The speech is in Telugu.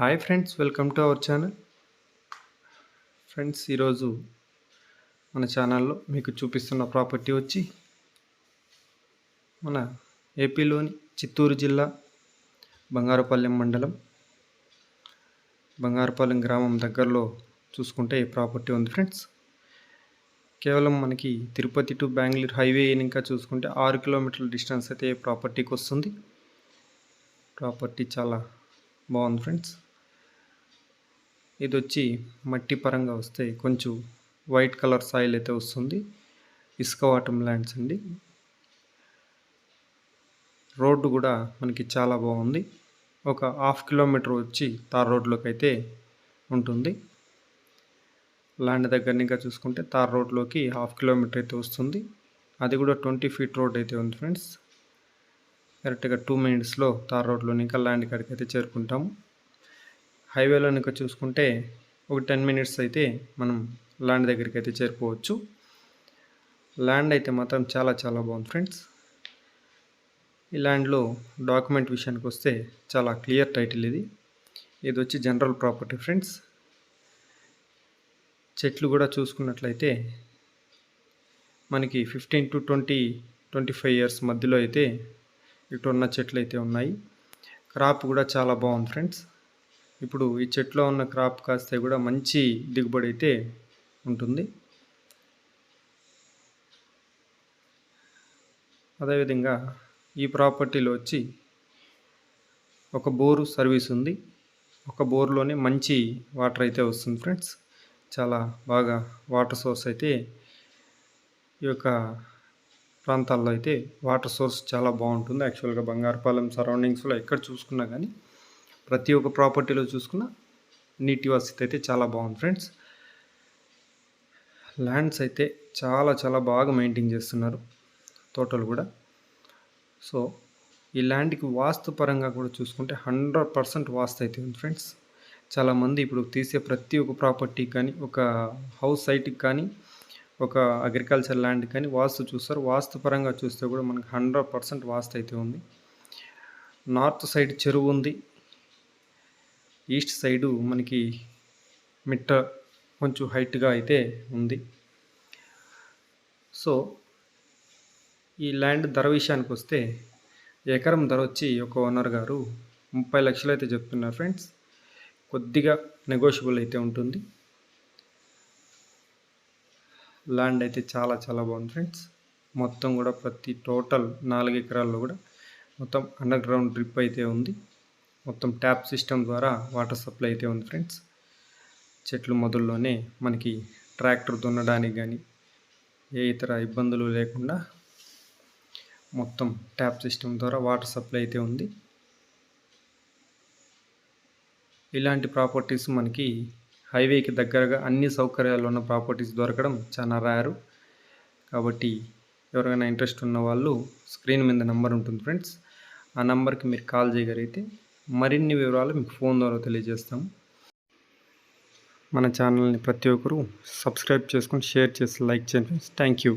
Hi friends, welcome to our channel. Friends, ఈరోజు మన ఛానల్లో మీకు చూపిస్తున్న ప్రాపర్టీ వచ్చి మన ఏపీలోని చిత్తూరు జిల్లా బంగారుపాలెం మండలం బంగారుపాలెం గ్రామం దగ్గరలో చూసుకుంటే ఈ ప్రాపర్టీ ఉంది ఫ్రెండ్స్. కేవలం మనకి తిరుపతి టు బెంగళూరు హైవే ఇంకా చూసుకుంటే 6 కిలోమీటర్ల డిస్టెన్స్ అయితే ఈ ప్రాపర్టీకి వస్తుంది. ప్రాపర్టీ చాలా బాగుంది ఫ్రెండ్స్. ఇది వచ్చి మట్టి పరంగా వస్తే కొంచెం వైట్ కలర్ సాయిల్ అయితే వస్తుంది. ఇసుక వాటం ల్యాండ్స్ అండి. రోడ్డు కూడా మనకి చాలా బాగుంది. ఒక 1/2 కిలోమీటర్ వచ్చి తార్ రోడ్లోకి అయితే ఉంటుంది. ల్యాండ్ దగ్గర ఇంకా చూసుకుంటే తార్ రోడ్లోకి 1/2 కిలోమీటర్ అయితే వస్తుంది. అది కూడా 20 ఫీట్ రోడ్ అయితే ఉంది ఫ్రెండ్స్. కరెక్ట్గా 2 మినిట్స్లో తార్ రోడ్లో ఇంకా ల్యాండ్ కాడికి అయితే చేరుకుంటాము. హైవేలో ఇంకా చూసుకుంటే ఒక 10 మినిట్స్ అయితే మనం ల్యాండ్ దగ్గరికి అయితే చేరుకోవచ్చు. ల్యాండ్ అయితే మాత్రం చాలా చాలా బాగుంది ఫ్రెండ్స్. ఈ ల్యాండ్లో డాక్యుమెంట్ విషయానికి వస్తే చాలా క్లియర్ టైటిల్ ఇది వచ్చి జనరల్ ప్రాపర్టీ ఫ్రెండ్స్. చెట్లు కూడా చూసుకున్నట్లయితే మనకి 15 to 25 ఇయర్స్ మధ్యలో అయితే ఇటు ఉన్న చెట్లు అయితే ఉన్నాయి. క్రాప్ కూడా చాలా బాగుంది ఫ్రెండ్స్. ఇప్పుడు ఈ చెట్లో ఉన్న క్రాప్ కాస్తే కూడా మంచి దిగుబడి అయితే ఉంటుంది. అదేవిధంగా ఈ ప్రాపర్టీలో వచ్చి ఒక బోరు సర్వీస్ ఉంది. ఒక బోర్లోనే మంచి వాటర్ అయితే వస్తుంది ఫ్రెండ్స్. చాలా బాగా వాటర్ సోర్స్ అయితే ఈ యొక్క ప్రాంతాల్లో అయితే వాటర్ సోర్స్ చాలా బాగుంటుంది. యాక్చువల్గా బంగారుపాలెం సరౌండింగ్స్లో ఎక్కడ చూసుకున్నా కానీ ప్రతి ఒక్క ప్రాపర్టీలో చూసుకున్న నీటి వసతి అయితే చాలా బాగుంది ఫ్రెండ్స్. ల్యాండ్స్ అయితే చాలా చాలా బాగా మెయింటైన్ చేస్తున్నారు తోటలు కూడా. సో ఈ ల్యాండ్కి వాస్తు పరంగా కూడా చూసుకుంటే 100% వాస్తు అయితే ఉంది ఫ్రెండ్స్. చాలామంది ఇప్పుడు తీసే ప్రతి ఒక్క ప్రాపర్టీకి కానీ, ఒక హౌస్ సైట్కి కానీ, ఒక అగ్రికల్చర్ ల్యాండ్కి కానీ వాస్తు చూస్తారు. వాస్తు పరంగా చూస్తే కూడా మనకి 100% వాస్తు అయితే ఉంది. నార్త్ సైడ్ చెరువు ఉంది. ఈస్ట్ సైడు మనకి మిట్ట కొంచెం హైట్గా అయితే ఉంది. సో ఈ ల్యాండ్ ధర విషయానికి వస్తే ఎకరం ధర వచ్చి ఒక ఓనర్ గారు 30 లక్షలు అయితే చెప్తున్నారు ఫ్రెండ్స్. కొద్దిగా నెగోషియబుల్ అయితే ఉంటుంది. ల్యాండ్ అయితే చాలా చాలా బాగుంది ఫ్రెండ్స్. మొత్తం కూడా ప్రతి టోటల్ 4 ఎకరాల్లో కూడా మొత్తం అండర్ గ్రౌండ్ డ్రిప్ అయితే ఉంది. మొత్తం ట్యాప్ సిస్టమ్ ద్వారా వాటర్ సప్లై అయితే ఉంది ఫ్రెండ్స్. చెట్లు మొదల్లోనే మనకి ట్రాక్టర్ దున్నడానికి కానీ ఏ ఇతర ఇబ్బందులు లేకుండా మొత్తం ట్యాప్ సిస్టమ్ ద్వారా వాటర్ సప్లై అయితే ఉంది. ఇలాంటి ప్రాపర్టీస్ మనకి హైవేకి దగ్గరగా అన్ని సౌకర్యాలు ఉన్న ప్రాపర్టీస్ దొరకడం చాలా రేరు. కాబట్టి ఎవరైనా ఇంట్రెస్ట్ ఉన్న వాళ్ళు స్క్రీన్ మీద నెంబర్ ఉంటుంది ఫ్రెండ్స్. ఆ నెంబర్కి మీరు కాల్ చేయగలిగితే మరిన్ని వివరాలు మీకు ఫోన్ ద్వారా తెలియజేస్తాము. మన ఛానల్ని ప్రతి ఒక్కరూ సబ్స్క్రైబ్ చేసుకొని షేర్ చేసి లైక్ చేయండి ఫ్రెండ్స్. Thank you.